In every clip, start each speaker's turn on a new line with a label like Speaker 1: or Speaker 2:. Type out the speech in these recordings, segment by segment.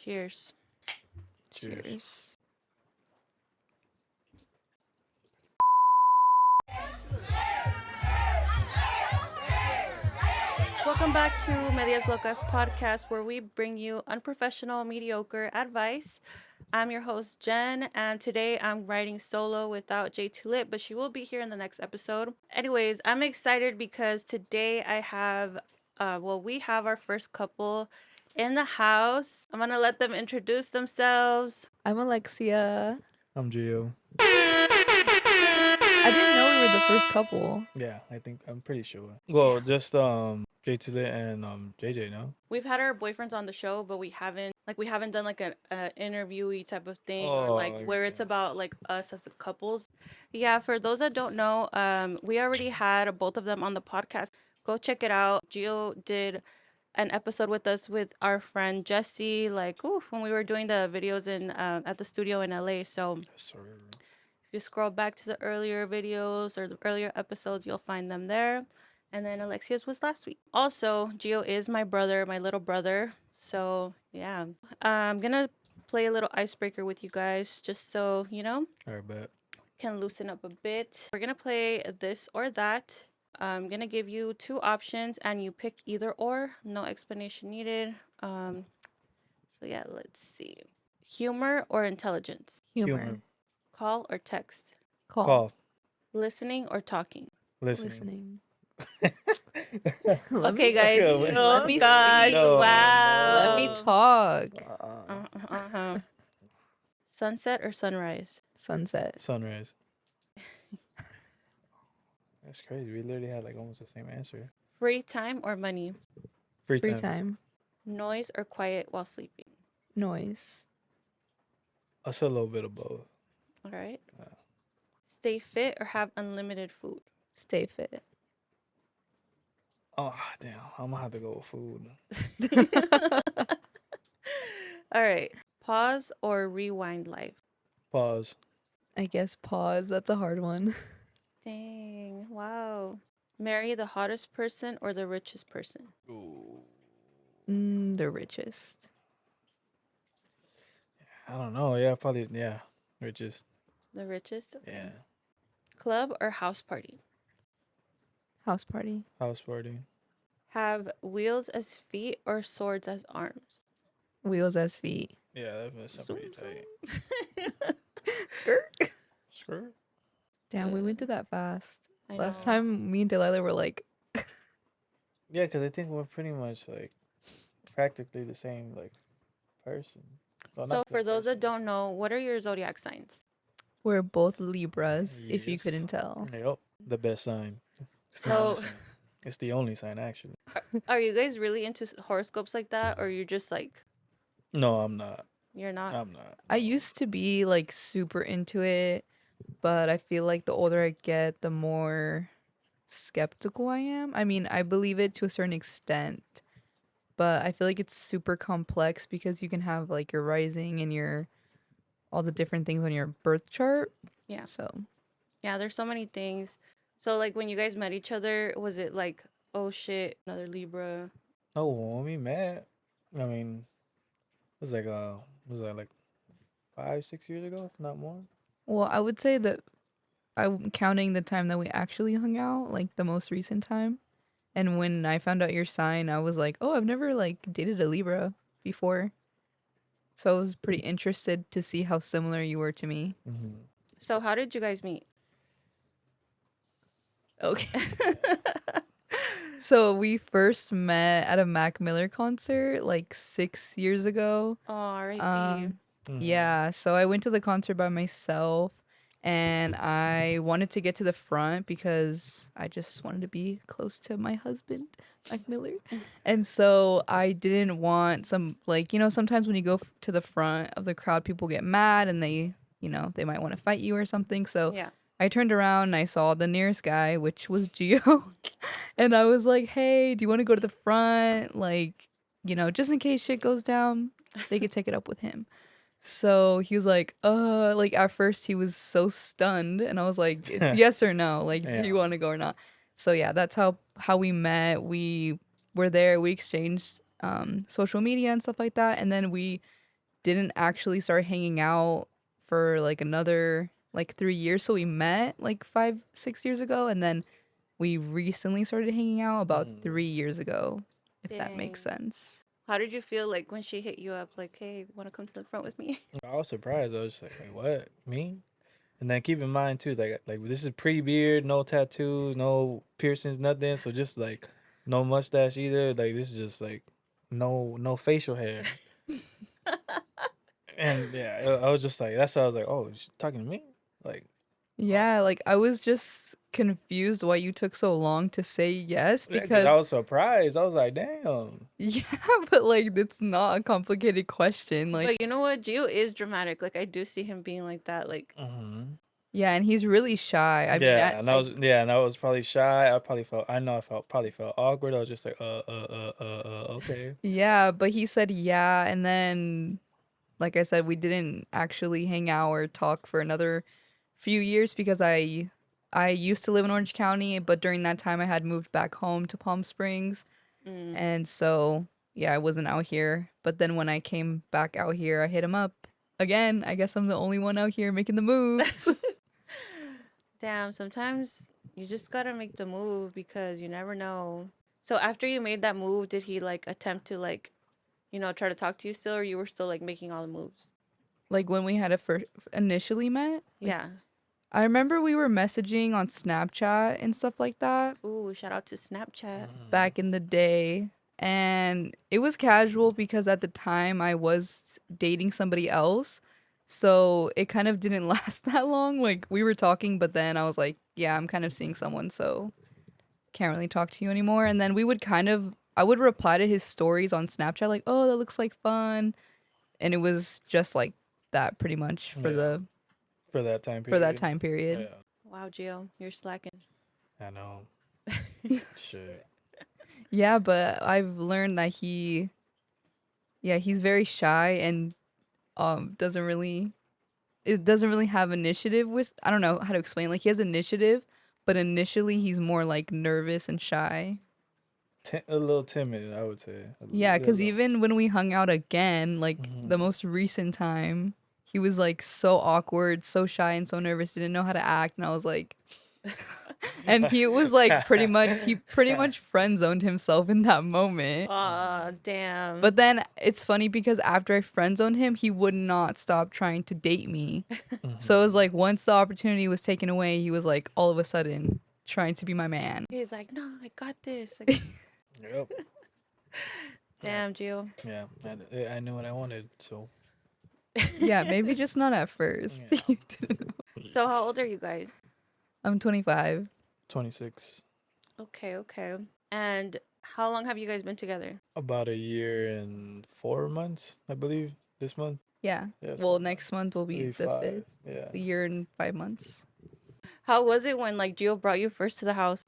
Speaker 1: Cheers.
Speaker 2: Cheers.
Speaker 1: Welcome back to Medias Locas podcast, where we bring you unprofessional, mediocre advice. I'm your host, Jen, and today I'm riding solo without J Tulip, but she will be here in the next episode. Anyways, I'm excited because today I have, we have our first couple in the house. I'm gonna let them introduce themselves.
Speaker 2: I'm Alexia.
Speaker 3: I'm Gio.
Speaker 2: I didn't know we were the first couple.
Speaker 3: Yeah, I'm pretty sure. Well, just J Tulip and JJ, no?
Speaker 1: We've had our boyfriends on the show, but we haven't done like an interviewee type of thing, or
Speaker 3: Oh,
Speaker 1: like where it's
Speaker 3: okay.
Speaker 1: about like us as the couples. Yeah, for those that don't know, we already had both of them on the podcast. Go check it out. Gio did an episode with us with our friend Jesse, like when we were doing the videos in at the studio in LA. So
Speaker 3: Yes, sir.
Speaker 1: if you scroll back to the earlier videos or the earlier episodes, you'll find them there. And then Alexia's was last week. Also, Gio is my brother, my little brother. So, yeah. I'm going to play a little icebreaker with you guys just so,
Speaker 3: All right, bet.
Speaker 1: can loosen up a bit. We're going to play this or that. I'm going to give you two options and you pick either or. No explanation needed. So, yeah, let's see. Humor or intelligence?
Speaker 2: Humor.
Speaker 1: Call or text?
Speaker 2: Call.
Speaker 1: Listening or talking?
Speaker 3: Listening.
Speaker 2: Let
Speaker 1: Okay,
Speaker 2: me
Speaker 1: guys.
Speaker 3: go.
Speaker 2: Let me
Speaker 1: gosh,
Speaker 2: speak.
Speaker 3: No,
Speaker 1: wow.
Speaker 2: Let me talk.
Speaker 1: Uh-huh. Sunset or sunrise?
Speaker 2: Sunset.
Speaker 3: Sunrise. That's crazy. We literally had like almost the same answer.
Speaker 1: Free time or money?
Speaker 3: Free
Speaker 2: Free
Speaker 3: time.
Speaker 2: time.
Speaker 1: Noise or quiet while sleeping?
Speaker 2: Noise.
Speaker 3: Us a little bit of both.
Speaker 1: All right.
Speaker 3: Yeah.
Speaker 1: Stay fit or have unlimited food?
Speaker 2: Stay fit.
Speaker 3: Oh, damn. I'm going to have to go with food.
Speaker 1: All right. Pause or rewind life?
Speaker 3: Pause.
Speaker 2: I guess pause. That's a hard one.
Speaker 1: Dang. Wow. Marry the hottest person or the richest person?
Speaker 3: Ooh.
Speaker 2: The richest.
Speaker 3: I don't know. Yeah, probably. Yeah. Richest.
Speaker 1: The richest? Okay.
Speaker 3: Yeah.
Speaker 1: Club or house party?
Speaker 2: House party.
Speaker 3: House party.
Speaker 1: Have wheels as feet or swords as arms?
Speaker 2: Wheels as feet.
Speaker 3: Yeah, that was pretty tight.
Speaker 2: Skirt.
Speaker 3: Skirt?
Speaker 2: Damn, we went through that fast.
Speaker 1: I
Speaker 2: Last
Speaker 1: know.
Speaker 2: time me and Delilah were like,
Speaker 3: Yeah, because I think we're pretty much like practically the same like person. Well,
Speaker 1: So
Speaker 3: not
Speaker 1: for
Speaker 3: the
Speaker 1: those that
Speaker 3: person.
Speaker 1: don't know, what are your zodiac signs?
Speaker 2: we're both Libras, if you
Speaker 3: Yes.
Speaker 2: couldn't tell.
Speaker 3: Yep, the best sign. It's the
Speaker 1: So-
Speaker 3: only sign. It's the only sign, actually.
Speaker 1: Are you guys really into horoscopes like that, or you're just like
Speaker 3: No, I'm not.
Speaker 1: you're not?
Speaker 3: I'm not.
Speaker 2: I used to be like super into it, but I feel like the older I get, the more skeptical I am. I mean, I believe it to a certain extent, but I feel like it's super complex because you can have like your rising and your all the different things on your birth chart.
Speaker 1: Yeah.
Speaker 2: So,
Speaker 1: Yeah, there's so many things. So like when you guys met each other, was it like, oh shit, another Libra?
Speaker 3: Oh, when we met, I mean, it was that like 5, 6 years ago, if not more?
Speaker 2: well, I would say that I'm counting the time that we actually hung out, like the most recent time. And when I found out your sign, I was like, "Oh, I've never like dated a Libra before." So I was pretty interested to see how similar you were to me.
Speaker 3: Mm-hmm.
Speaker 1: So how did you guys meet?
Speaker 2: Okay. So we first met at a Mac Miller concert like 6 years ago.
Speaker 1: Oh, R.I.P.
Speaker 2: Yeah, so I went to the concert by myself and I wanted to get to the front because I just wanted to be close to my husband, Mac Miller. And so I didn't want some, like, sometimes when you go to the front of the crowd, people get mad and they might want to fight you or something. So
Speaker 1: Yeah.
Speaker 2: I turned around and I saw the nearest guy, which was Gio. And I was like, hey, do you want to go to the front? Like, just in case shit goes down, they could take it up with him. So he was like at first he was so stunned and I was like, it's yes or no. Like, do you
Speaker 3: Yeah.
Speaker 2: want to go or not? So yeah, that's how we met. We were there, we exchanged social media and stuff like that. And then we didn't actually start hanging out for like another like 3 years. So we met like 5, 6 years ago, and then we recently started hanging out about 3 years ago, if that makes
Speaker 1: Dang.
Speaker 2: sense.
Speaker 1: How did you feel like when she hit you up, like, hey, want to come to the front with me?
Speaker 3: I was surprised. I was just like, wait, what? Me? And then keep in mind too, like this is pre-beard, no tattoos, no piercings, nothing. So just like no mustache either. Like this is just like no facial hair. And yeah, I was just like, that's why I was like, oh, she's talking to me? Like,
Speaker 2: Yeah, like I was just confused why you took so long to say yes
Speaker 3: yeah, because I
Speaker 2: because
Speaker 3: was surprised. I was like, damn.
Speaker 2: yeah, but like it's not a complicated question. Like
Speaker 1: But you know what? Gio is dramatic. Like, I do see him being like that. Like,
Speaker 3: Mm-hmm.
Speaker 2: yeah, and he's really shy. I mean,
Speaker 3: Yeah, and I was probably shy. Probably felt awkward. I was just like, okay.
Speaker 2: yeah, but he said yeah, and then like I said, we didn't actually hang out or talk for another few years because I used to live in Orange County, but during that time I had moved back home to Palm Springs.
Speaker 1: mm,
Speaker 2: And so, yeah, I wasn't out here. But then when I came back out here, I hit him up again. I guess I'm the only one out here making the moves.
Speaker 1: damn, sometimes you just gotta make the move because you never know. So after you made that move, did he like attempt to like, try to talk to you still, or you were still like making all the moves?
Speaker 2: Like when we had a first initially met, like
Speaker 1: Yeah.
Speaker 2: I remember we were messaging on Snapchat and stuff like that
Speaker 1: Ooh, shout out to Snapchat.
Speaker 2: back in the day. And it was casual because at the time I was dating somebody else. So it kind of didn't last that long. Like we were talking, but then I was like, yeah, I'm kind of seeing someone, so can't really talk to you anymore. And then I would reply to his stories on Snapchat, like, oh, that looks like fun. And it was just like that pretty much for
Speaker 3: Yeah. For that time
Speaker 2: for that
Speaker 3: period.
Speaker 2: time period.
Speaker 3: Yeah,
Speaker 1: Wow, Gio, you're slacking.
Speaker 3: I know. Shit.
Speaker 2: Yeah, but I've learned that he's very shy and doesn't really have initiative with, I don't know how to explain. Like he has initiative, but initially he's more like nervous and shy.
Speaker 3: A little timid, I would say.
Speaker 2: Yeah, cuz
Speaker 3: Little.
Speaker 2: even when we hung out again, like the
Speaker 3: Mhm.
Speaker 2: most recent time, he was like so awkward, so shy and so nervous, didn't know how to act, and I was like and he was like he pretty much friend zoned himself in that moment.
Speaker 1: Aw, damn.
Speaker 2: But then it's funny because after I friend zoned him, he would not stop trying to date me. So it was like once the opportunity was taken away, he was like all of a sudden trying to be my man.
Speaker 1: He's like, no, I got this. Like,
Speaker 3: Yep.
Speaker 1: damn, Gio.
Speaker 3: Yeah, I knew what I wanted, so.
Speaker 2: Yeah, maybe just not at first.
Speaker 3: Yeah.
Speaker 2: You didn't know.
Speaker 1: So how old are you guys?
Speaker 2: I'm 25.
Speaker 3: 26.
Speaker 1: Okay. And how long have you guys been together?
Speaker 3: About a year and 4 months, I believe, this month.
Speaker 2: Yeah.
Speaker 3: Yeah,
Speaker 2: Well,
Speaker 3: so
Speaker 2: next month will be
Speaker 3: maybe
Speaker 2: the
Speaker 3: 5.
Speaker 2: 5th.
Speaker 3: Yeah.
Speaker 2: A year and 5 months.
Speaker 1: How was it when like Gio brought you first to the house?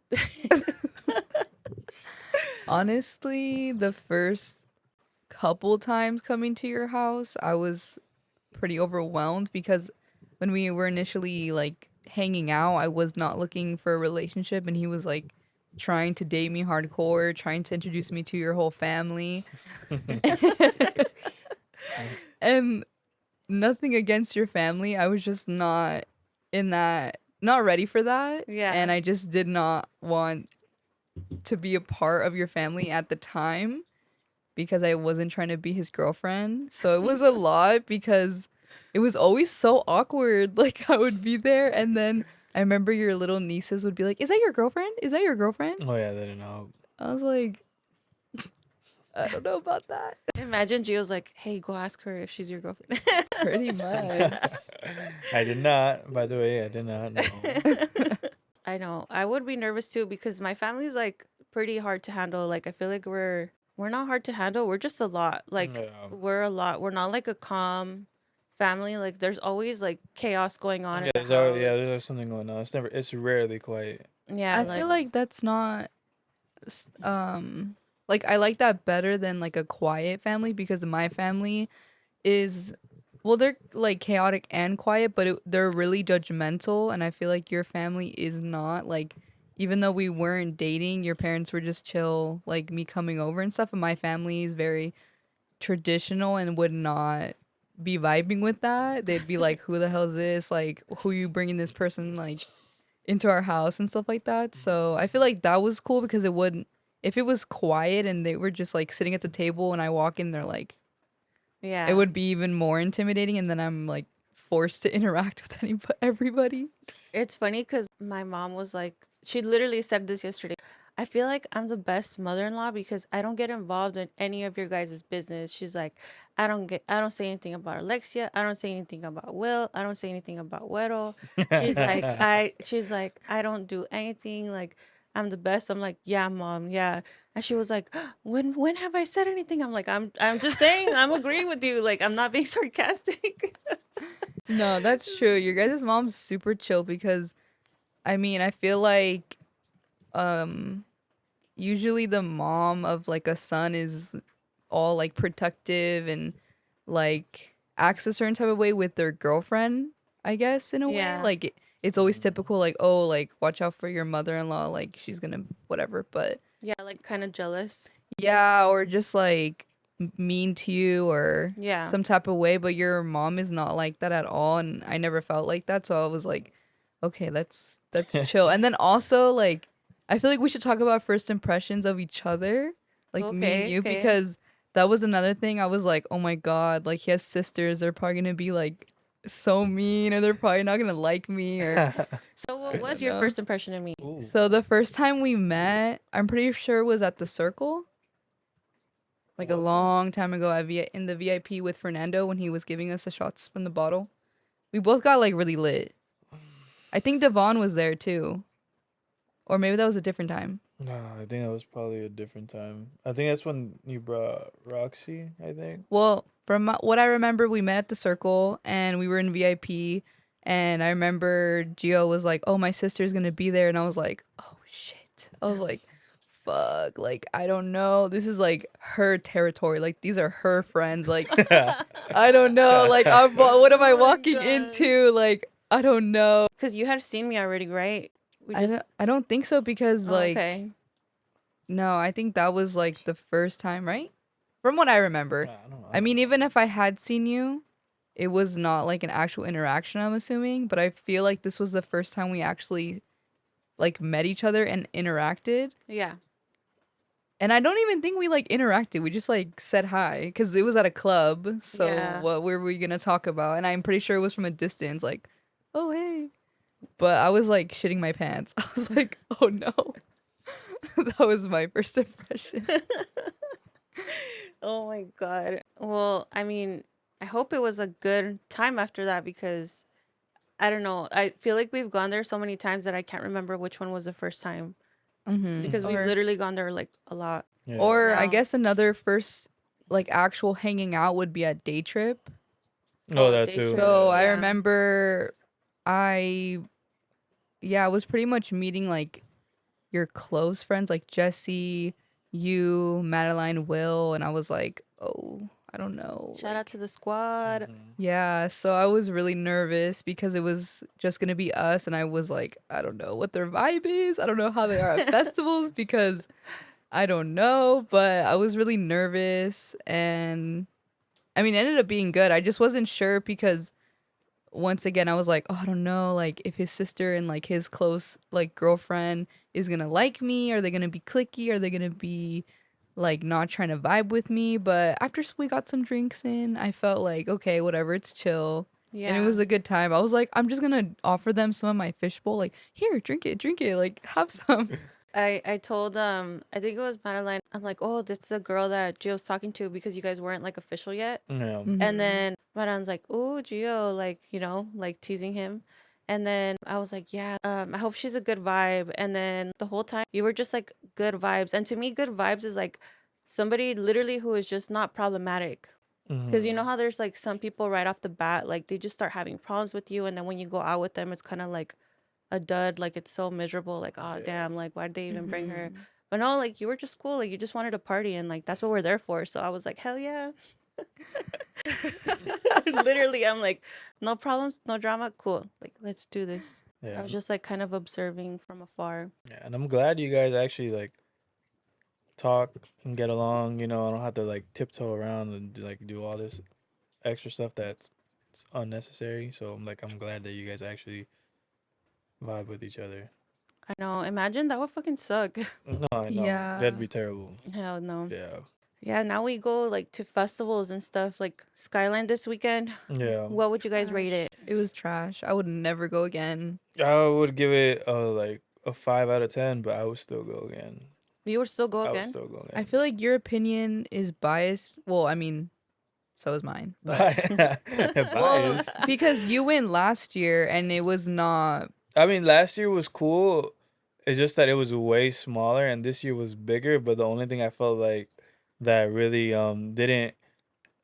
Speaker 2: Honestly, the first couple times coming to your house, I was pretty overwhelmed because when we were initially like hanging out, I was not looking for a relationship, and he was like trying to date me hardcore, trying to introduce me to your whole family. And nothing against your family, I was just not not ready for that.
Speaker 1: Yeah.
Speaker 2: And I just did not want to be a part of your family at the time because I wasn't trying to be his girlfriend. So it was a lot because it was always so awkward. Like I would be there and then I remember your little nieces would be like, "Is that your girlfriend? Is that your girlfriend?"
Speaker 3: Oh, yeah, they didn't know.
Speaker 2: I was like, I don't know about that.
Speaker 1: Imagine Gio's like, hey, go ask her if she's your girlfriend.
Speaker 2: Pretty much.
Speaker 3: I did not, by the way, I did not know.
Speaker 1: I know. I would be nervous too because my family's like pretty hard to handle. Like I feel like we're not hard to handle. We're just a lot. Like
Speaker 3: Yeah.
Speaker 1: we're a lot. We're not like a calm family. Like there's always like chaos going on
Speaker 3: Yeah,
Speaker 1: in the house.
Speaker 3: there's always something going on. It's rarely quiet.
Speaker 1: Yeah,
Speaker 2: I feel like that's not like I like that better than like a quiet family because my family is well they're like chaotic and quiet but they're really judgmental, and I feel like your family is not. Like even though we weren't dating, your parents were just chill, like me coming over and stuff, and my family is very traditional and would not be vibing with that. They'd be like, who the hell is this? Like, who you bringing this person like into our house and stuff like that. So I feel like that was cool because it wouldn't, if it was quiet and they were just like sitting at the table and I walk in, they're like,
Speaker 1: Yeah.
Speaker 2: it would be even more intimidating. And then I'm like forced to interact with everybody.
Speaker 1: It's funny because my mom was like, she literally said this yesterday. I feel like I'm the best mother-in-law because I don't get involved in any of your guys' business. She's like, I don't say anything about Alexia. I don't say anything about Will. I don't say anything about Weddle. She's like, I don't do anything. Like, I'm the best. I'm like, yeah, mom, yeah. And she was like, when have I said anything? I'm like, I'm just saying, I'm agreeing with you. Like, I'm not being sarcastic.
Speaker 2: No, that's true. Your guys' mom's super chill because I mean, I feel like um usually the mom of like a son is all like protective and like acts a certain type of way with their girlfriend, I guess, in a way.
Speaker 1: Yeah.
Speaker 2: Like it's always typical like, oh, like watch out for your mother-in-law, like she's gonna whatever. But
Speaker 1: Yeah, like kind of jealous.
Speaker 2: yeah, or just like mean to you or
Speaker 1: Yeah.
Speaker 2: some type of way, but your mom is not like that at all, and I never felt like that, so I was like, okay, that's chill. And then also like I feel like we should talk about first impressions of each other, like me and
Speaker 1: Okay,
Speaker 2: you,
Speaker 1: okay.
Speaker 2: because that was another thing. I was like, oh my god, like he has sisters, they're probably gonna be like so mean, or they're probably not gonna like me, or
Speaker 1: So what
Speaker 2: I
Speaker 1: was
Speaker 2: don't
Speaker 1: your
Speaker 2: know.
Speaker 1: first impression of me?
Speaker 3: Ooh.
Speaker 2: So the first time we met, I'm pretty sure was at the Circle like a
Speaker 3: Was it?
Speaker 2: long time ago at in the VIP with Fernando when he was giving us the shots from the bottle. We both got like really lit. I think Devon was there too. Or maybe that was a different time.
Speaker 3: No, I think that was probably a different time. I think that's when you brought Roxy, I think.
Speaker 2: Well, from what I remember, we met at the Circle and we were in VIP. And I remember Gio was like, oh, my sister's going to be there. And I was like, oh, shit. I was like, fuck. Like, I don't know. This is like her territory. Like, these are her friends. Like, I don't know. Like, what am I
Speaker 1: Oh my
Speaker 2: walking
Speaker 1: God.
Speaker 2: into? Like, I don't know.
Speaker 1: Because you had seen me already, right? We just.
Speaker 2: I don't think so because,
Speaker 1: Oh,
Speaker 2: like,
Speaker 1: okay.
Speaker 2: no, I think that was like the first time, right? From what I remember.
Speaker 3: I don't know.
Speaker 2: I mean, even if I had seen you, it was not like an actual interaction, I'm assuming. But I feel like this was the first time we actually like met each other and interacted.
Speaker 1: Yeah.
Speaker 2: And I don't even think we like interacted. We just like said hi because it was at a club. So
Speaker 1: Yeah.
Speaker 2: what were we gonna talk about? And I'm pretty sure it was from a distance, like, oh hey. But I was like shitting my pants. I was like, oh no. That was my first impression.
Speaker 1: Oh my God. Well, I mean, I hope it was a good time after that because I don't know. I feel like we've gone there so many times that I can't remember which one was the first time because we've
Speaker 2: Or
Speaker 1: literally gone there like a lot.
Speaker 3: Yeah.
Speaker 2: Or I
Speaker 1: Now.
Speaker 2: guess another first like actual hanging out would be at day trip.
Speaker 3: Oh, that
Speaker 1: day
Speaker 3: too.
Speaker 1: trip.
Speaker 2: So I
Speaker 1: Yeah.
Speaker 2: remember I was pretty much meeting like your close friends like Jesse, you, Madeline, Will, and I was like, oh, I don't know.
Speaker 1: Shout out to the squad.
Speaker 2: Yeah, so I was really nervous because it was just gonna be us, and I was like, I don't know what their vibe is. I don't know how they are at festivals because I don't know, but I was really nervous, and I mean, it ended up being good. I just wasn't sure because once again, I was like, oh, I don't know, like if his sister and like his close like girlfriend is gonna like me. Are they gonna be cliquey? Are they gonna be like not trying to vibe with me? But after we got some drinks in, I felt like okay, whatever, it's chill.
Speaker 1: Yeah.
Speaker 2: And it was a good time. I was like, I'm just gonna offer them some of my fishbowl. Like, here, drink it, like have some.
Speaker 1: I told I think it was Madeline. I'm like, oh, that's the girl that Gio's talking to because you guys weren't like official yet.
Speaker 3: Yeah.
Speaker 1: And then Madeline's like, oh, Gio, like, you know, like teasing him. And then I was like, yeah, I hope she's a good vibe. And then the whole time you were just like good vibes. And to me, good vibes is like somebody literally who is just not problematic. Because you know how there's like some people right off the bat, like they just start having problems with you. And then when you go out with them, it's kind of like a dud. Like it's so miserable. Like, oh, damn, like why'd they even bring her? But no, like you were just cool. Like you just wanted to party. And like that's what we're there for. So I was like, hell yeah. Literally, I'm like, no problems, no drama, cool. Like, let's do this.
Speaker 3: Yeah.
Speaker 1: I was just like kind of observing from afar.
Speaker 3: Yeah, and I'm glad you guys actually like talk and get along. You know, I don't have to like tiptoe around and like do all this extra stuff that's unnecessary. So I'm glad that you guys actually vibe with each other.
Speaker 1: I know. Imagine that would fucking suck.
Speaker 3: No, I know that'd
Speaker 2: Yeah.
Speaker 3: be terrible.
Speaker 1: Hell no.
Speaker 3: Yeah,
Speaker 1: Yeah, now we go like to festivals and stuff like Skyline this weekend.
Speaker 3: yeah.
Speaker 1: What would you guys rate it?
Speaker 2: It was trash. I would never go again.
Speaker 3: I would give it like a 5 out of 10, but I would still go again.
Speaker 1: You would still go
Speaker 3: I would
Speaker 1: again?
Speaker 3: still go
Speaker 2: I
Speaker 3: again.
Speaker 2: feel like your opinion is biased. Well, I mean, so is mine. But well,
Speaker 3: Biased.
Speaker 2: because you went last year and it was not.
Speaker 3: I mean, last year was cool. It's just that it was way smaller, and this year was bigger. But the only thing I felt like that really didn't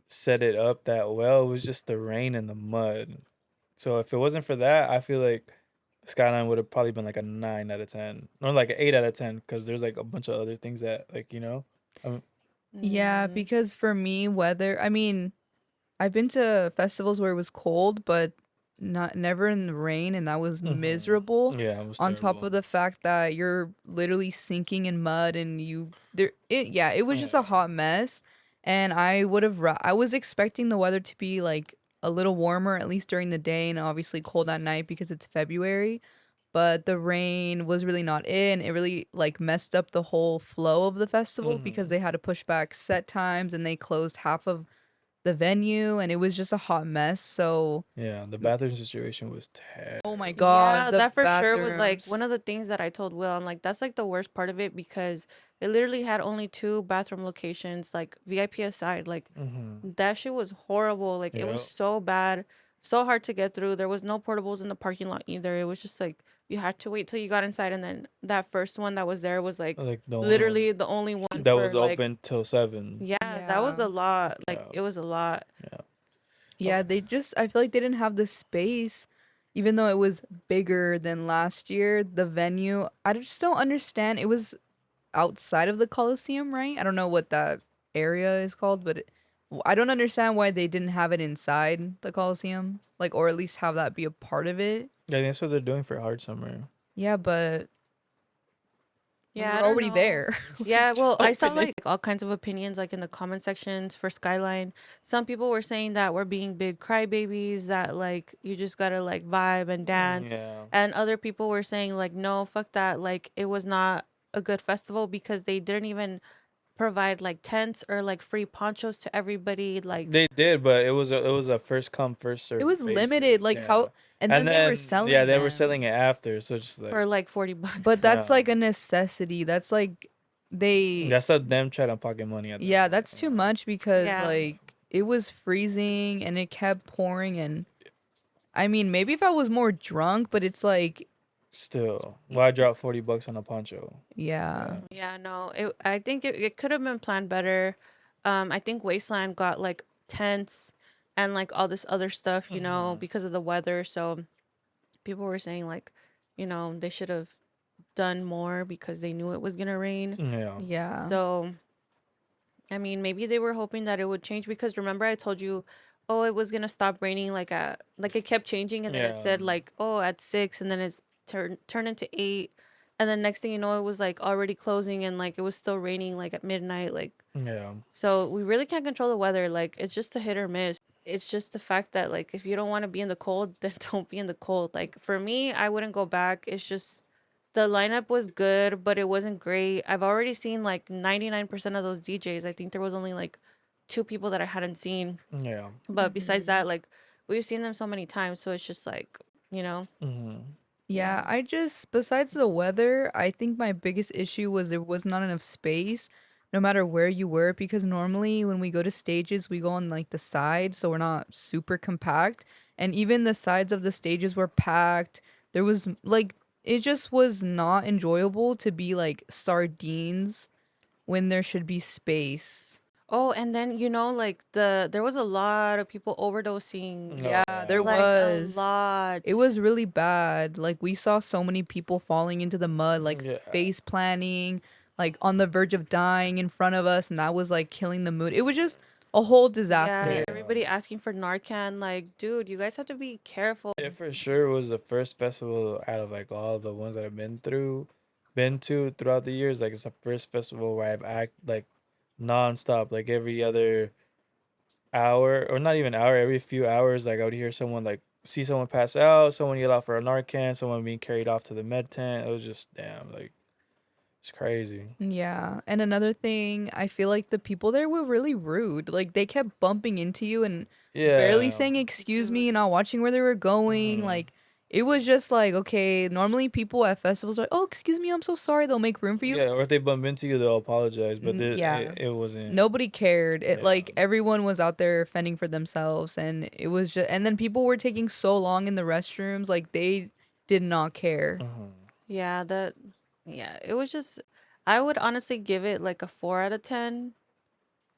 Speaker 3: set it up that well was just the rain and the mud. So if it wasn't for that, I feel like Skyline would have probably been like a 9 out of 10, or like an 8 out of 10, because there's like a bunch of other things that um,
Speaker 2: Yeah,
Speaker 1: Mm,
Speaker 2: because for me, weather. I mean, I've been to festivals where it was cold, but not never in the rain, and that was miserable.
Speaker 3: yeah, it was
Speaker 2: On top
Speaker 3: terrible.
Speaker 2: of the fact that you're literally sinking in mud, and it was just a hot mess. And I was expecting the weather to be like a little warmer, at least during the day, and obviously cold at night because it's February. But the rain was really not in. It really like messed up the whole flow of the festival because they had to push back set times and they closed half of the venue, and it was just a hot mess. So,
Speaker 3: Yeah, the bathroom situation was
Speaker 2: oh my
Speaker 3: terrible.
Speaker 2: god,
Speaker 1: yeah,
Speaker 2: the
Speaker 1: that for sure was like
Speaker 2: bathrooms.
Speaker 1: one of the things that I told Will. I'm like, that's like the worst part of it because it literally had only two bathroom locations, like VIP aside. Like that shit was horrible. Like it
Speaker 3: Yeah,
Speaker 1: was so bad, so hard to get through. There was no portables in the parking lot either. It was just like you had to wait till you got inside, and then that first one that was there was like
Speaker 3: like the only one
Speaker 1: literally the only one
Speaker 3: that
Speaker 1: for
Speaker 3: was
Speaker 1: like
Speaker 3: open till 7.
Speaker 1: yeah, that was
Speaker 2: Yeah.
Speaker 1: a lot. Like
Speaker 3: Yeah,
Speaker 1: it was a lot.
Speaker 3: yeah.
Speaker 2: Yeah, I feel like they didn't have the space, even though it was bigger than last year. The venue, I just don't understand. It was outside of the Coliseum, right? I don't know what that area is called, but I don't understand why they didn't have it inside the Coliseum, like, or at least have that be a part of it.
Speaker 3: Yeah, that's what they're doing for Hard Summer.
Speaker 2: Yeah, but we
Speaker 1: Yeah, I
Speaker 2: were
Speaker 1: don't
Speaker 2: already
Speaker 1: know.
Speaker 2: there.
Speaker 1: Yeah, well,
Speaker 2: Just
Speaker 1: I saw
Speaker 2: open it.
Speaker 1: like all kinds of opinions like in the comment sections for Skyline. Some people were saying that we're being big crybabies, that like you just gotta like vibe and dance.
Speaker 3: Yeah.
Speaker 1: And other people were saying like, no, fuck that. Like it was not a good festival because they didn't even provide like tents or like free ponchos to everybody. Like
Speaker 3: They did, but it was a first come first
Speaker 2: It
Speaker 3: serve
Speaker 2: was limited,
Speaker 3: basis.
Speaker 2: like
Speaker 3: Yeah.
Speaker 2: how, and
Speaker 3: And
Speaker 2: then they were
Speaker 3: then yeah,
Speaker 2: selling
Speaker 3: they were
Speaker 2: them.
Speaker 3: selling it after, so just like
Speaker 1: for like $40.
Speaker 2: But that's
Speaker 3: yeah.
Speaker 2: like a necessity. That's like they
Speaker 3: That's a them trying to pocket money at that
Speaker 2: Yeah,
Speaker 3: point.
Speaker 2: that's too much because
Speaker 1: Yeah.
Speaker 2: like it was freezing and it kept pouring, and I mean maybe if I was more drunk, but it's like
Speaker 3: Still, why drop $40 on a poncho?
Speaker 2: yeah.
Speaker 1: Yeah, no. I think it could have been planned better. I think Wasteland got like tents and like all this other stuff, because of the weather. So people were saying like, they should have done more because they knew it was gonna rain.
Speaker 3: Yeah.
Speaker 2: Yeah.
Speaker 1: So I mean, maybe they were hoping that it would change because remember I told you, oh, it was gonna stop raining like it kept changing and then it
Speaker 3: Yeah.
Speaker 1: said like, oh, at 6 and then it's turned into 8 and then next thing you know it was like already closing and like it was still raining like at midnight like
Speaker 3: Yeah.
Speaker 1: so we really can't control the weather. Like it's just a hit or miss. It's just the fact that like if you don't want to be in the cold, then don't be in the cold. Like for me, I wouldn't go back. It's just the lineup was good, but it wasn't great. I've already seen like 99% of those DJs. I think there was only like two people that I hadn't seen.
Speaker 3: Yeah.
Speaker 1: But besides that, like we've seen them so many times, so it's just like, you know.
Speaker 2: Yeah, I just besides the weather, I think my biggest issue was there was not enough space no matter where you were, because normally when we go to stages, we go on like the side, so we're not super compact, and even the sides of the stages were packed. There was like it just was not enjoyable to be like sardines when there should be space.
Speaker 1: Oh, and then like there was a lot of people overdosing.
Speaker 2: Yeah, there
Speaker 1: Like a
Speaker 2: was.
Speaker 1: lot.
Speaker 2: It was really bad. Like we saw so many people falling into the mud, like
Speaker 3: Yeah.
Speaker 2: face planting, like on the verge of dying in front of us, and that was like killing the mood. It was just a whole disaster.
Speaker 1: Yeah, everybody asking for Narcan. Like, dude, you guys have to be careful.
Speaker 3: It for sure was the first festival out of like all the ones that I've been to throughout the years. Like it's the first festival where I've act like nonstop, like every other hour, or not even hour, every few hours, like I would hear someone like see someone pass out, someone yell out for a Narcan, someone being carried off to the med tent. It was just damn, like it's crazy.
Speaker 2: Yeah. And another thing, I feel like the people there were really rude. Like they kept bumping into you and barely
Speaker 3: Yeah.
Speaker 2: saying excuse me, not watching where they were going.
Speaker 3: Mhm.
Speaker 2: Like it was just like, okay, normally people at festivals are like, oh, excuse me, I'm so sorry. They'll make room for you.
Speaker 3: Yeah, or if they bump into you, they'll apologize. But
Speaker 2: Yeah.
Speaker 3: it wasn't.
Speaker 2: Nobody cared. It
Speaker 3: Yeah.
Speaker 2: like everyone was out there fending for themselves and it was just and then people were taking so long in the restrooms, like they did not care.
Speaker 3: Mhm.
Speaker 1: Yeah, it was just, I would honestly give it like a 4 out of 10.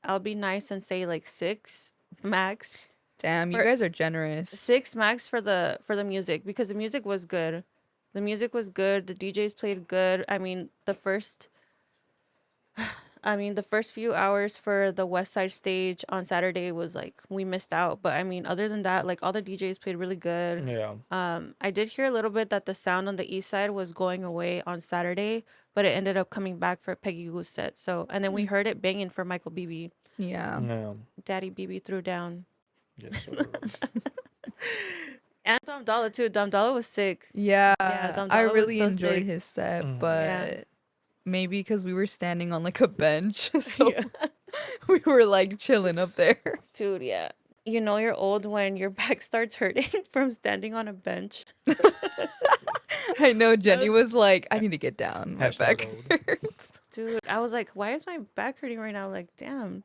Speaker 1: I'll be nice and say like 6 max.
Speaker 2: Damn, you
Speaker 1: For
Speaker 2: guys are generous.
Speaker 1: 6 max for the music, because the music was good. The music was good. The DJs played good. The first few hours for the West Side stage on Saturday was like we missed out. But I mean, other than that, like all the DJs played really good.
Speaker 3: Yeah.
Speaker 1: I did hear a little bit that the sound on the east side was going away on Saturday, but it ended up coming back for Peggy Gou's set. So, and then we heard it banging for Michael Beebe.
Speaker 2: Yeah.
Speaker 3: Yeah.
Speaker 1: Daddy Beebe threw down.
Speaker 3: Yes, sir.
Speaker 1: And Dom Dollar too. Dom Dollar was sick.
Speaker 2: Yeah,
Speaker 1: Dom
Speaker 2: I
Speaker 1: Dollar was
Speaker 2: really
Speaker 1: so
Speaker 2: enjoyed
Speaker 1: sick.
Speaker 2: his set,
Speaker 3: Mhm.
Speaker 2: but
Speaker 1: Yeah.
Speaker 2: maybe because we were standing on like a bench, so
Speaker 1: Yeah.
Speaker 2: we were like chilling up there.
Speaker 1: Dude, yeah. You know you're old when your back starts hurting from standing on a bench.
Speaker 2: I know Jenny was like, I need to get down. My
Speaker 3: Hashtag
Speaker 2: back
Speaker 3: old.
Speaker 2: hurts.
Speaker 1: Dude, I was like, why is my back hurting right now? Like, damn.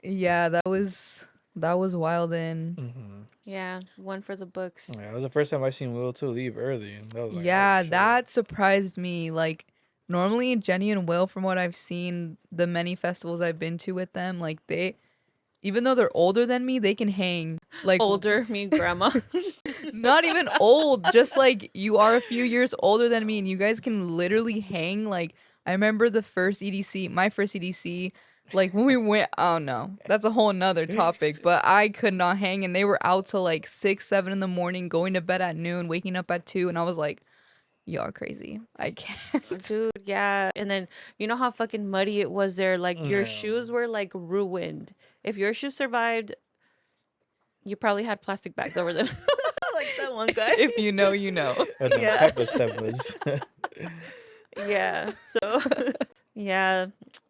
Speaker 2: Yeah, that was wild and
Speaker 3: Mhm.
Speaker 1: Yeah, one for the books.
Speaker 3: Yeah, it was the first time I seen Will too leave early, and that was like,
Speaker 2: yeah,
Speaker 3: oh, shit.
Speaker 2: that surprised me. Like normally Jenny and Will, from what I've seen, the many festivals I've been to with them, like they, even though they're older than me, they can hang. Like
Speaker 1: Older, me grandma.
Speaker 2: not even old, just like you are a few years older than me and you guys can literally hang. Like I remember the first EDC, my first EDC, like when we went, oh no, that's a whole nother topic, but I could not hang and they were out till like 6 7 in the morning, going to bed at noon, waking up at 2, and I was like, y'all crazy, I can't.
Speaker 1: Dude, yeah. And then you know how fucking muddy it was there? Like your
Speaker 3: Yeah.
Speaker 1: shoes were like ruined. If your shoes survived, you probably had plastic bags over them. Like that one guy.
Speaker 2: If you know, you know.
Speaker 3: And then
Speaker 1: Yeah.
Speaker 3: Pepper steppers.
Speaker 1: Yeah. So yeah.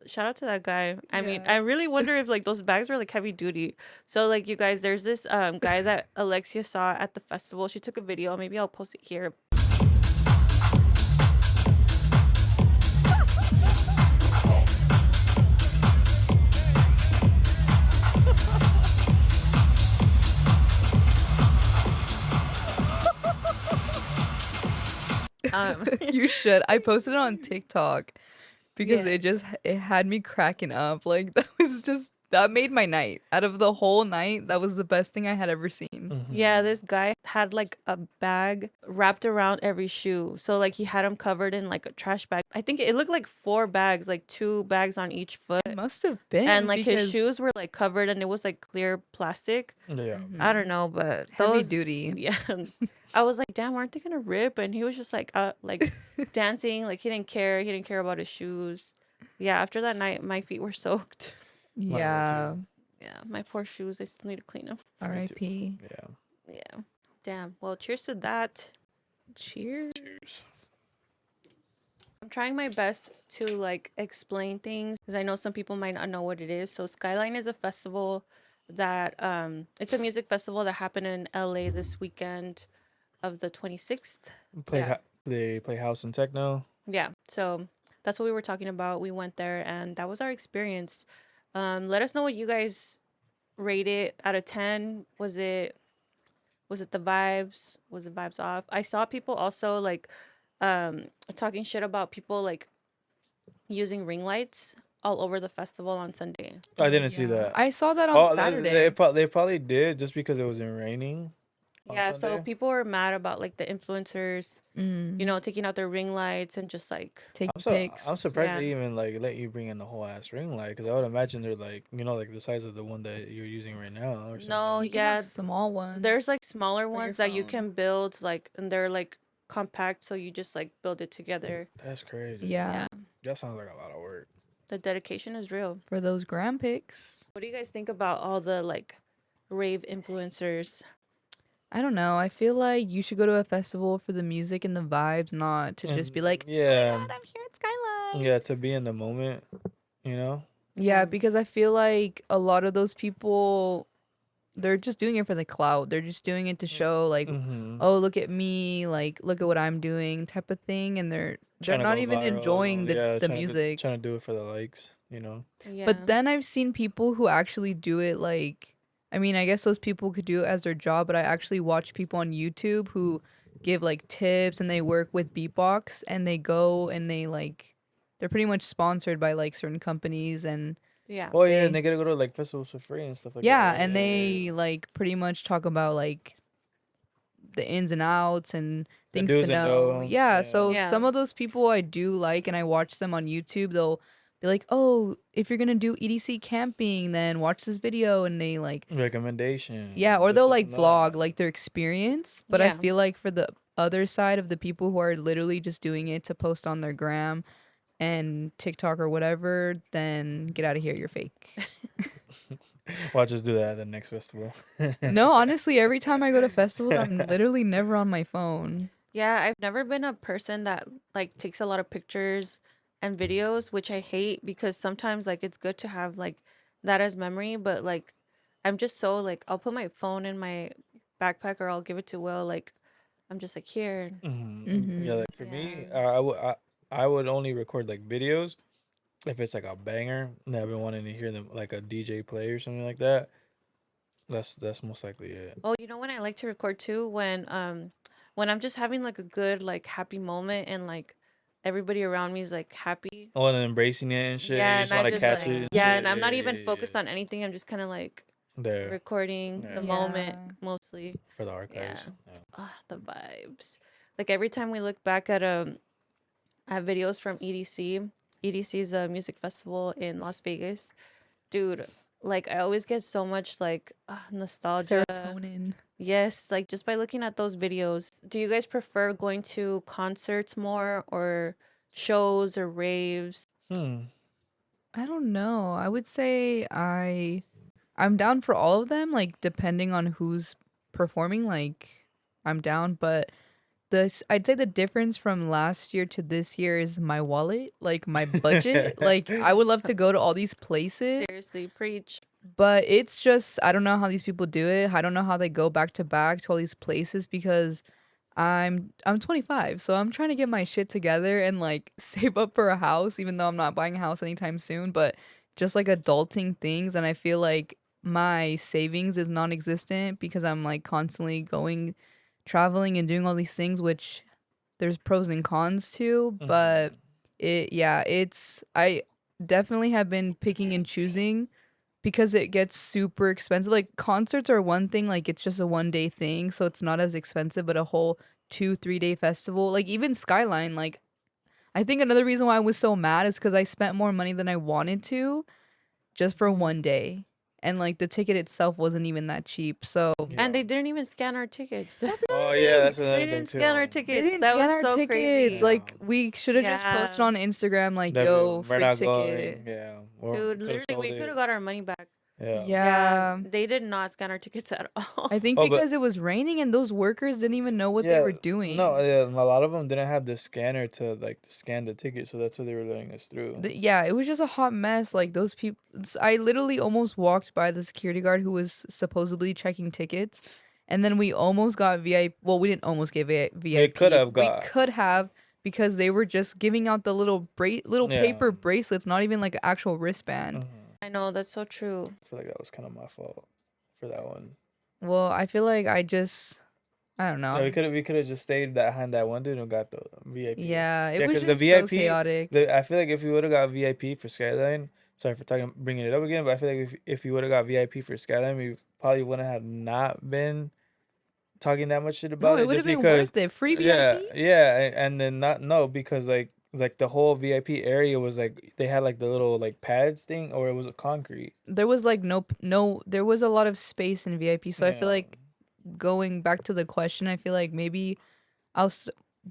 Speaker 1: Shout out to that guy. I mean,
Speaker 2: Yeah.
Speaker 1: I really wonder if like those bags were like heavy duty. So like you guys, there's this guy that Alexia saw at the festival. She took a video. Maybe I'll post it here.
Speaker 2: You should. I posted it on TikTok because
Speaker 1: Yeah.
Speaker 2: it had me cracking up. Like that made my night. Out of the whole night, that was the best thing I had ever seen.
Speaker 3: Mm-hmm.
Speaker 1: Yeah, this guy had like a bag wrapped around every shoe. So like he had them covered in like a trash bag. I think it looked like 4 bags, like 2 bags on each foot.
Speaker 2: It must have been.
Speaker 1: And like his
Speaker 2: because
Speaker 1: shoes were like covered and it was like clear plastic.
Speaker 3: Yeah.
Speaker 1: I don't know, but
Speaker 2: heavy
Speaker 1: those
Speaker 2: duty.
Speaker 1: Yeah. I was like, damn, aren't they gonna rip? And he was just like dancing, like he didn't care. He didn't care about his shoes. Yeah, after that night my feet were soaked.
Speaker 2: Yeah.
Speaker 1: Yeah, my poor shoes. I still need to clean them.
Speaker 2: R.I.P.
Speaker 3: Yeah.
Speaker 1: Yeah. Damn. Well, cheers to that.
Speaker 2: Cheers.
Speaker 3: Cheers.
Speaker 1: I'm trying my best to like explain things because I know some people might not know what it is. So Skyline is a festival that it's a music festival that happened in LA this weekend of the 26th.
Speaker 3: They play house and techno.
Speaker 1: Yeah. So that's what we were talking about. We went there and that was our experience. Let us know what you guys rate it out of 10. Was it the vibes? Was the vibes off? I saw people also like talking shit about people like using ring lights all over the festival on Sunday.
Speaker 3: I didn't see that.
Speaker 2: I saw that on
Speaker 3: They
Speaker 2: Saturday.
Speaker 3: probably did just because it wasn't raining. on
Speaker 1: Yeah, so
Speaker 3: Sunday.
Speaker 1: people were mad about like the influencers,
Speaker 2: Mm,
Speaker 1: you know, taking out their ring lights and just like
Speaker 2: taking
Speaker 3: I'm
Speaker 2: pics.
Speaker 3: I'm surprised
Speaker 1: Yeah.
Speaker 3: they even like let you bring in the whole ass ring light, because I would imagine they're like, you know, like the size of the one that you're using right now or something.
Speaker 1: no,
Speaker 2: You can have
Speaker 1: yeah,
Speaker 2: small ones.
Speaker 1: there's like smaller
Speaker 2: your
Speaker 1: ones that you
Speaker 2: phone.
Speaker 1: can build like and they're like compact, so you just like build it together.
Speaker 3: That's crazy.
Speaker 2: Yeah,
Speaker 3: That sounds like a lot of work.
Speaker 1: The dedication is real.
Speaker 2: for those gram pics.
Speaker 1: What do you guys think about all the like rave influencers?
Speaker 2: I don't know. I feel like you should go to a festival for the music and the vibes, not to just
Speaker 3: And
Speaker 2: be like, oh my
Speaker 3: yeah,
Speaker 2: god, I'm here at Skyline.
Speaker 3: yeah, to be in the moment, you know.
Speaker 2: Yeah, because I feel like a lot of those people, they're just doing it for the clout. They're just doing it to show like,
Speaker 3: Mm-hmm.
Speaker 2: oh, look at me, like look at what I'm doing type of thing, and they're
Speaker 3: Trying to
Speaker 2: not
Speaker 3: go
Speaker 2: even enjoying
Speaker 3: viral. Yeah,
Speaker 2: the music.
Speaker 3: trying to do it for the likes, you know.
Speaker 1: Yeah.
Speaker 2: But then I've seen people who actually do it like, I mean, I guess those people could do it as their job, but I actually watch people on YouTube who give like tips and they work with beatbox and they go and they like they're pretty much sponsored by like certain companies and
Speaker 1: Yeah.
Speaker 3: Oh yeah, and
Speaker 2: they
Speaker 3: they gotta go to like festivals for free and stuff like that,
Speaker 2: yeah,
Speaker 3: right?
Speaker 2: and
Speaker 3: Yeah, yeah,
Speaker 2: they
Speaker 3: yeah.
Speaker 2: like pretty much talk about like the ins and outs and
Speaker 3: The
Speaker 2: things to
Speaker 3: do's and
Speaker 2: know.
Speaker 3: don'ts.
Speaker 2: Yeah,
Speaker 3: Yeah.
Speaker 2: so
Speaker 1: Yeah.
Speaker 2: some of those people I do like and I watch them on YouTube. They'll be like, "Oh, if you're going to do EDC camping, then watch this video." And they like yeah,
Speaker 3: Recommendation.
Speaker 2: or they'll
Speaker 3: This
Speaker 2: like
Speaker 3: and
Speaker 2: vlog
Speaker 3: that.
Speaker 2: like their experience, but I
Speaker 1: Yeah.
Speaker 2: feel like for the other side of the people who are literally just doing it to post on their gram and TikTok or whatever, then get out of here, you're fake.
Speaker 3: Watch us do that at the next festival.
Speaker 2: No, honestly, every time I go to festivals, I'm literally never on my phone.
Speaker 1: Yeah, I've never been a person that like takes a lot of pictures and videos, which I hate because sometimes like it's good to have like that as memory, but like I'm just so like I'll put my phone in my backpack or I'll give it to Will like I'm just like here.
Speaker 3: Yeah,
Speaker 2: Mhm.
Speaker 3: like for me,
Speaker 1: Yeah.
Speaker 3: I would only record like videos if it's like a banger and I've been wanting to hear them like a DJ play or something like that. That's most likely it.
Speaker 1: Oh, you know when I like to record too when I'm just having like a good like happy moment and like everybody around me is like happy.
Speaker 3: Oh, and embracing it and shit. You
Speaker 1: Yeah,
Speaker 3: just
Speaker 1: and I
Speaker 3: want to
Speaker 1: just
Speaker 3: catch
Speaker 1: like
Speaker 3: it and
Speaker 1: yeah,
Speaker 3: shit.
Speaker 1: and I'm not
Speaker 3: Yeah,
Speaker 1: even
Speaker 3: yeah,
Speaker 1: focused
Speaker 3: yeah.
Speaker 1: on anything. I'm just kind of like
Speaker 3: There,
Speaker 1: recording the
Speaker 3: yeah,
Speaker 1: moment
Speaker 2: Yeah.
Speaker 1: mostly.
Speaker 3: for the
Speaker 1: Yeah.
Speaker 3: archives. Yeah.
Speaker 1: Ah, the vibes. Like every time we look back at videos from EDC, EDC is a music festival in Las Vegas. Dude, like I always get so much like nostalgia.
Speaker 2: Serotonin.
Speaker 1: Yes, like just by looking at those videos. Do you guys prefer going to concerts more or shows or raves?
Speaker 3: Hmm.
Speaker 2: I don't know. I would say I'm down for all of them, like depending on who's performing, like I'm down, but this I'd say the difference from last year to this year is my wallet, like my budget. Like I would love to go to all these places,
Speaker 1: Seriously, preach.
Speaker 2: but it's just I don't know how these people do it. I don't know how they go back to back to all these places because I'm 25, so I'm trying to get my shit together and like save up for a house, even though I'm not buying a house anytime soon, but just like adulting things. And I feel like my savings is non-existent because I'm like constantly going, traveling and doing all these things, which there's pros and cons to, but
Speaker 3: Mhm.
Speaker 2: I definitely have been picking and choosing because it gets super expensive. Like concerts are one thing, like it's just a 1 day thing, so it's not as expensive, but a whole 2 3 day festival, like even Skyline, like I think another reason why I was so mad is because I spent more money than I wanted to just for
Speaker 1: Mhm.
Speaker 2: 1 day. And like the ticket itself wasn't even that cheap. So
Speaker 1: And
Speaker 3: Yeah.
Speaker 1: they didn't even scan our tickets.
Speaker 2: that's
Speaker 3: Oh
Speaker 2: another
Speaker 3: yeah,
Speaker 2: thing.
Speaker 3: that's
Speaker 1: They
Speaker 3: another thing
Speaker 1: didn't
Speaker 3: too.
Speaker 1: scan our
Speaker 2: They
Speaker 1: tickets.
Speaker 2: didn't
Speaker 1: That
Speaker 2: scan
Speaker 1: was
Speaker 2: our
Speaker 1: so
Speaker 2: tickets.
Speaker 1: crazy.
Speaker 3: Yeah.
Speaker 2: Like we should have just posted
Speaker 1: Yeah.
Speaker 2: on Instagram like,
Speaker 3: That
Speaker 2: yo,
Speaker 3: we're
Speaker 2: free
Speaker 3: not
Speaker 2: ticket.
Speaker 3: going. Yeah. Or
Speaker 1: Dude,
Speaker 3: could have
Speaker 1: literally,
Speaker 3: sold
Speaker 1: we could have
Speaker 3: it.
Speaker 1: got our money back.
Speaker 3: Yeah.
Speaker 1: Yeah,
Speaker 2: Yeah.
Speaker 1: they did not scan our tickets at all.
Speaker 2: I think
Speaker 3: Oh, but
Speaker 2: because it was raining and those workers didn't even know what they
Speaker 3: yeah,
Speaker 2: were
Speaker 3: no,
Speaker 2: doing.
Speaker 3: yeah, a lot of them didn't have the scanner to like scan the ticket, so that's why they were letting us through.
Speaker 2: Yeah, it was just a hot mess. Like those people, I literally almost walked by the security guard who was supposedly checking tickets, and then we almost got VIP. Well, we didn't almost get
Speaker 3: We could
Speaker 2: VIP.
Speaker 3: have
Speaker 2: We
Speaker 3: got.
Speaker 2: could have because they were just giving out the little
Speaker 3: Yeah.
Speaker 2: paper bracelets, not even like an actual wristband.
Speaker 1: I know, that's so true.
Speaker 3: I feel like that was kind of my fault for that one.
Speaker 2: Well, I feel like I don't
Speaker 3: Yeah,
Speaker 2: know.
Speaker 3: we could have just stayed behind that one dude and got the VIP.
Speaker 2: Yeah, it
Speaker 3: Yeah,
Speaker 2: was
Speaker 3: because the
Speaker 2: just so
Speaker 3: VIP,
Speaker 2: chaotic.
Speaker 3: I feel like if we would have got VIP for Skyline, sorry for bringing it up again, but I feel like if you would have got VIP for Skyline, we probably wouldn't have not been talking that much shit
Speaker 2: No,
Speaker 3: about
Speaker 2: it
Speaker 3: it,
Speaker 2: would
Speaker 3: just
Speaker 2: have been
Speaker 3: because,
Speaker 2: worth it. Free
Speaker 3: yeah,
Speaker 2: VIP.
Speaker 3: yeah, and then not no because like the whole VIP area was like they had like the little like pads thing or it was a concrete.
Speaker 2: There was like no. There was a lot of space in VIP, so I feel
Speaker 3: Yeah.
Speaker 2: like going back to the question, I feel like maybe I'll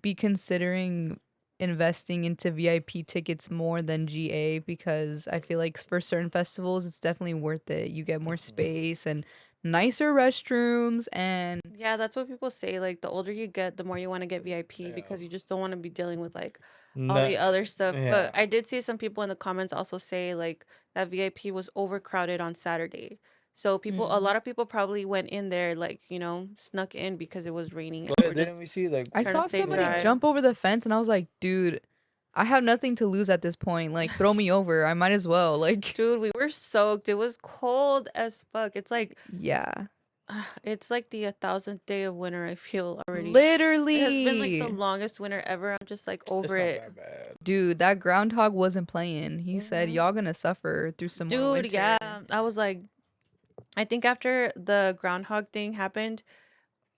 Speaker 2: be considering investing into VIP tickets more than GA because I feel like for certain festivals, it's definitely worth it. You get more
Speaker 3: Mhm.
Speaker 2: space and nicer restrooms, and
Speaker 1: Yeah, that's what people say. Like the older you get, the more you want to get VIP because
Speaker 3: Yeah.
Speaker 1: you just don't want to be dealing with like all
Speaker 3: No,
Speaker 1: the other stuff. But
Speaker 3: yeah.
Speaker 1: I did see some people in the comments also say like that VIP was overcrowded on Saturday. So a
Speaker 2: mm,
Speaker 1: lot of people probably went in there like, snuck in because it was raining and
Speaker 3: Well,
Speaker 1: they
Speaker 3: yeah,
Speaker 1: were
Speaker 3: didn't
Speaker 1: just
Speaker 3: we see like
Speaker 2: I
Speaker 1: trying to
Speaker 2: saw
Speaker 1: stay
Speaker 2: somebody
Speaker 1: dry.
Speaker 2: jump over the fence, and I was like, dude, I have nothing to lose at this point. Like, throw me over. I might as well. Like,
Speaker 1: Dude, we were soaked. It was cold as fuck.
Speaker 2: yeah,
Speaker 1: It's like the 1,000th day of winter, I feel already. It has been like the
Speaker 2: literally.
Speaker 1: longest winter ever. I'm just like
Speaker 3: it's
Speaker 1: over
Speaker 3: not
Speaker 1: it.
Speaker 3: that bad.
Speaker 2: Dude, that groundhog wasn't playing. He said,
Speaker 1: Hmm.
Speaker 2: y'all gonna suffer through some more
Speaker 1: Dude, yeah.
Speaker 2: winter.
Speaker 1: I was like, I think after the groundhog thing happened,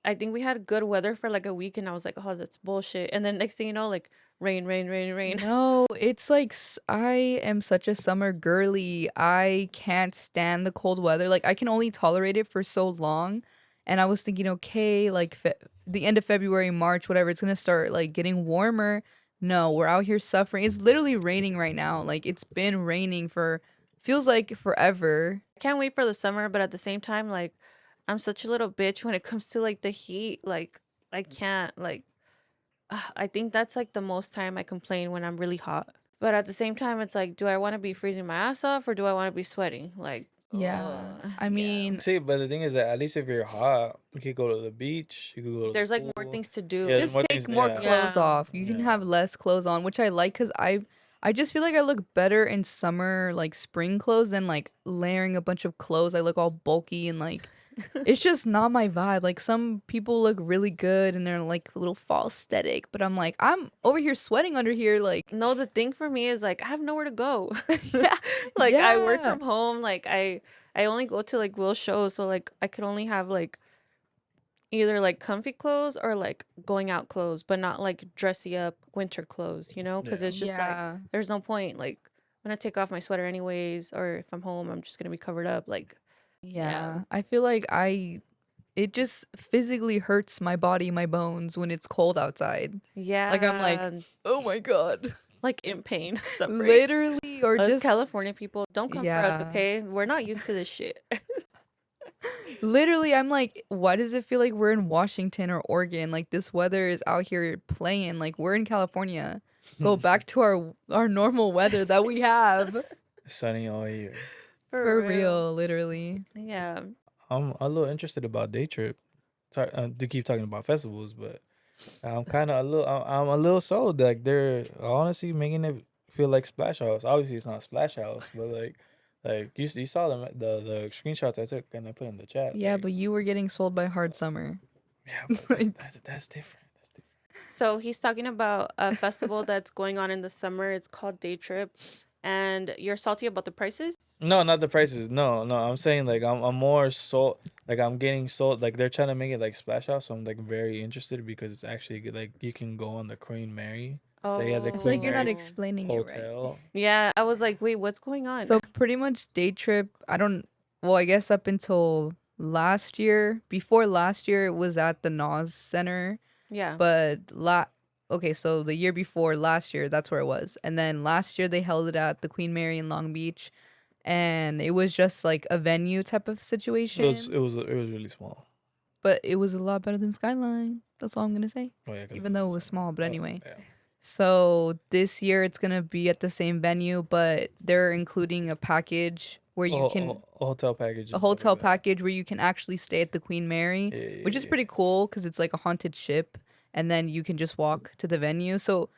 Speaker 1: I think we had good weather for like a week, and I was like, oh, that's bullshit. And then next thing you know, like rain, rain, rain, rain.
Speaker 2: No, it's like I am such a summer girly. I can't stand the cold weather. Like I can only tolerate it for so long. And I was thinking, okay, like the end of February, March, whatever, it's gonna start like getting warmer. No, we're out here suffering. It's literally raining right now. Like it's been raining for feels like forever.
Speaker 1: I can't wait for the summer, but at the same time, like, I'm such a little bitch when it comes to like the heat. Like, I can't, like, I think that's like the most time I complain when I'm really hot. But at the same time, it's like, do I want to be freezing my ass off or do I want to be sweating? Like,
Speaker 2: Yeah. I
Speaker 1: yeah.
Speaker 2: mean,
Speaker 3: See, but the thing is that at least if you're hot, you could go to the beach. You could go to
Speaker 1: There's like
Speaker 3: the
Speaker 1: more
Speaker 3: pool.
Speaker 1: things to
Speaker 3: Yeah,
Speaker 1: do.
Speaker 3: there's
Speaker 2: just
Speaker 3: more
Speaker 2: take
Speaker 3: things.
Speaker 2: more
Speaker 3: Yeah,
Speaker 2: clothes
Speaker 1: Yeah.
Speaker 2: off. You can
Speaker 3: yeah.
Speaker 2: have less clothes on, which I like because I just feel like I look better in summer, like spring clothes, than like layering a bunch of clothes. I look all bulky and like it's just not my vibe. Like some people look really good and they're like a little fall aesthetic, but I'm like I'm over here sweating under here. Like
Speaker 1: No, the thing for me is like I have nowhere to go.
Speaker 2: yeah,
Speaker 1: Like I work
Speaker 2: yeah,
Speaker 1: from home. Like I only go to like Will shows, so like I could only have like either like comfy clothes or like going out clothes, but not like dressy up winter clothes, because
Speaker 3: Yeah.
Speaker 1: it's just like
Speaker 2: yeah.
Speaker 1: there's no point. Like I'm gonna take off my sweater anyways, or if I'm home, I'm just gonna be covered up. Like, yeah.
Speaker 2: Yeah, I feel like it just physically hurts my body, my bones when it's cold outside. Like I'm like,
Speaker 1: Yeah,
Speaker 2: oh my god.
Speaker 1: like in pain, suffering.
Speaker 2: Literally, or
Speaker 1: Us
Speaker 2: just
Speaker 1: California people, don't come for us,
Speaker 2: yeah.
Speaker 1: okay? We're not used to this shit.
Speaker 2: Literally, I'm like, why does it feel like we're in Washington or Oregon? Like this weather is out here playing. Like we're in California. Go back to our normal weather that we have.
Speaker 3: Sunny all year.
Speaker 2: For real, literally.
Speaker 1: Yeah.
Speaker 3: I'm a little interested about day trip. Sorry to keep talking about festivals, but I'm kind of a little. I'm a little sold. Like they're honestly making it feel like Splash House. Obviously, it's not Splash House, but like you saw the screenshots I took and I put in the chat.
Speaker 2: Yeah,
Speaker 3: Like,
Speaker 2: but you were getting sold by Hard Summer.
Speaker 3: yeah, but
Speaker 2: Like,
Speaker 3: that's different. That's different.
Speaker 1: So he's talking about a festival that's going on in the summer. It's called Day Trip. And you're salty about the prices?
Speaker 3: No, not the prices. No, no. I'm saying like I'm more sold. Like I'm getting sold. Like they're trying to make it like Splash House. So I'm like very interested because it's actually good. Like you can go on the Queen Mary. Stay at the
Speaker 2: it's like
Speaker 3: Queen
Speaker 2: you're not
Speaker 3: Mary
Speaker 2: explaining it right.
Speaker 3: hotel.
Speaker 1: Yeah, I was like, wait, what's going on?
Speaker 2: So pretty much day trip, I guess up until last year, before last year it was at the Nas Center,
Speaker 1: Yeah.
Speaker 2: but okay, so the year before last year, that's where it was. And then last year they held it at the Queen Mary in Long Beach, and it was just like a venue type of situation,
Speaker 3: It was really small.
Speaker 2: but it was a lot better than Skyline. That's all I'm going to say.
Speaker 3: Oh yeah, 'cause
Speaker 2: Even though it
Speaker 3: it's
Speaker 2: was small, but anyway.
Speaker 3: yeah.
Speaker 2: So this year it's gonna be at the same venue, but they're including a package where you can
Speaker 3: A hotel package.
Speaker 2: a
Speaker 3: and stuff
Speaker 2: hotel
Speaker 3: like that.
Speaker 2: package where you can actually stay at the Queen Mary,
Speaker 3: Yeah,
Speaker 2: which is
Speaker 3: yeah,
Speaker 2: pretty cool because it's like a haunted ship, and then you can just walk to the venue. So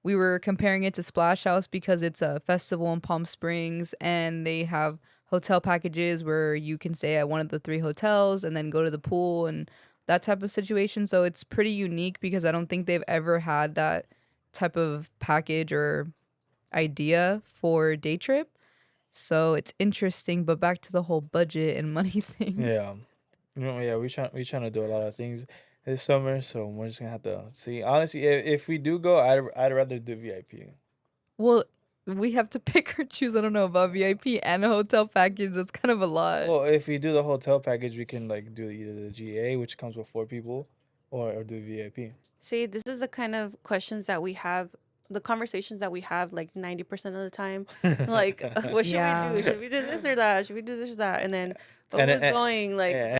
Speaker 2: we were comparing it to Splash House because it's a festival in Palm Springs, and they have hotel packages where you can stay at one of the three hotels and then go to the pool and that type of situation. So it's pretty unique because I don't think they've ever had that type of package or idea for day trip. So it's interesting, but back to the whole budget and money thing.
Speaker 3: yeah. Yeah. We trying to do a lot of things this summer, so we're just gonna have to see. Honestly, if we do go, I'd rather do VIP.
Speaker 2: Well, we have to pick or choose. I don't know about VIP and a hotel package. That's kind of a lot.
Speaker 3: Well, if we do the hotel package, we can like do either the GA, which comes with 4 people, or do VIP.
Speaker 1: See, this is the kind of questions that we have, the conversations that we have like 90% of the time. Like, what should we
Speaker 2: Yeah.
Speaker 1: do? Should we do this or that? Should we do this or that? And then But
Speaker 3: And
Speaker 1: who's going? Like,
Speaker 3: yeah,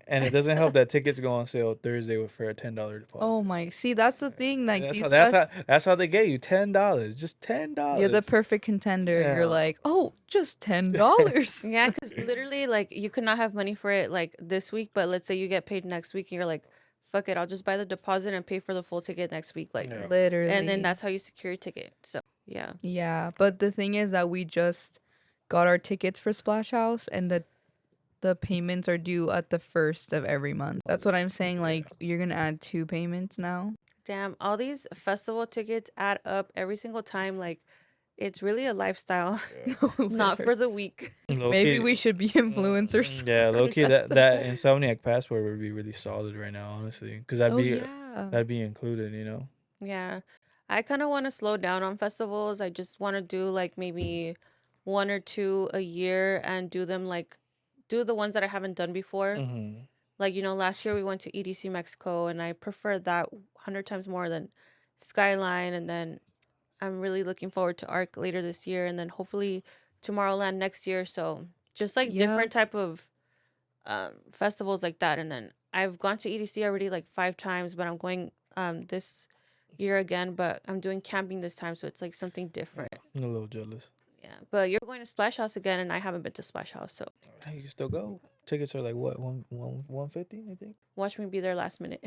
Speaker 3: and it doesn't help that tickets go on sale Thursday for a $10 deposit.
Speaker 2: Oh my, see, that's the thing. Like
Speaker 3: That's
Speaker 2: these
Speaker 3: how, that's
Speaker 2: fest-
Speaker 3: how that's how they get you $10, just $10.
Speaker 2: you're the perfect contender. You're
Speaker 3: Yeah.
Speaker 2: like, oh, just $10.
Speaker 1: yeah, because literally, like, you could not have money for it like this week, but let's say you get paid next week, and you're like, fuck it, I'll just buy the deposit and pay for the full ticket next week, like,
Speaker 3: Yeah.
Speaker 2: Literally.
Speaker 1: and then that's how you secure a ticket. So yeah,
Speaker 2: Yeah, but the thing is that we just got our tickets for Splash House, and the payments are due at the first of every month. That's what I'm saying. Like, you're gonna add 2 payments now.
Speaker 1: damn, all these festival tickets add up every single time. Like, it's really a lifestyle, not for the week.
Speaker 2: Maybe we should be influencers.
Speaker 3: Yeah, low key, that
Speaker 2: festivals.
Speaker 3: Insomniac passport would be really solid right now, honestly, because that'd
Speaker 2: Oh
Speaker 3: be
Speaker 2: yeah.
Speaker 3: that'd be included, you know.
Speaker 1: Yeah, I kind of want to slow down on festivals. I just want to do like maybe 1 or 2 a year and do them like do the ones that I haven't done before.
Speaker 3: Mm-hmm.
Speaker 1: Like, last year we went to EDC Mexico and I prefer that 100 times more than Skyline. And then I'm really looking forward to ARC later this year and then hopefully Tomorrowland next year. So just like
Speaker 2: Yep.
Speaker 1: different type of festivals like that. And then I've gone to EDC already like 5 times, but I'm going this year again, but I'm doing camping this time. So it's like something different.
Speaker 3: I'm a little jealous.
Speaker 1: Yeah. But you're going to Splash House again and I haven't been to Splash House. So
Speaker 3: Hey, you can still go. Tickets are like what, 150, I think.
Speaker 1: watch me be there last minute.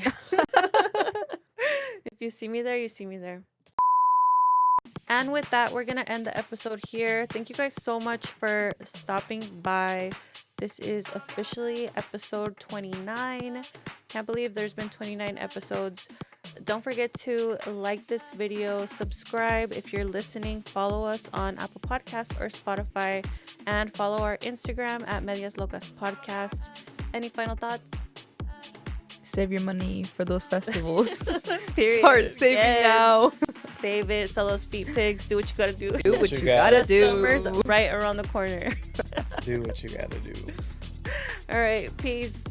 Speaker 1: If you see me there, you see me there. And with that, we're going to end the episode here. Thank you guys so much for stopping by. This is officially episode 29. Can't believe there's been 29 episodes. Don't forget to like this video, subscribe if you're listening, follow us on Apple Podcasts or Spotify, and follow our Instagram at Medias Locas Podcast. Any final thoughts?
Speaker 2: Save your money for those festivals.
Speaker 1: Period.
Speaker 2: Start saving
Speaker 1: Yes.
Speaker 2: now.
Speaker 1: Save it, sell those feet pigs, do what you gotta do.
Speaker 2: Do what you
Speaker 3: got.
Speaker 2: gotta do.
Speaker 1: Summer's right around the corner.
Speaker 3: Do what you gotta do.
Speaker 1: All right, peace.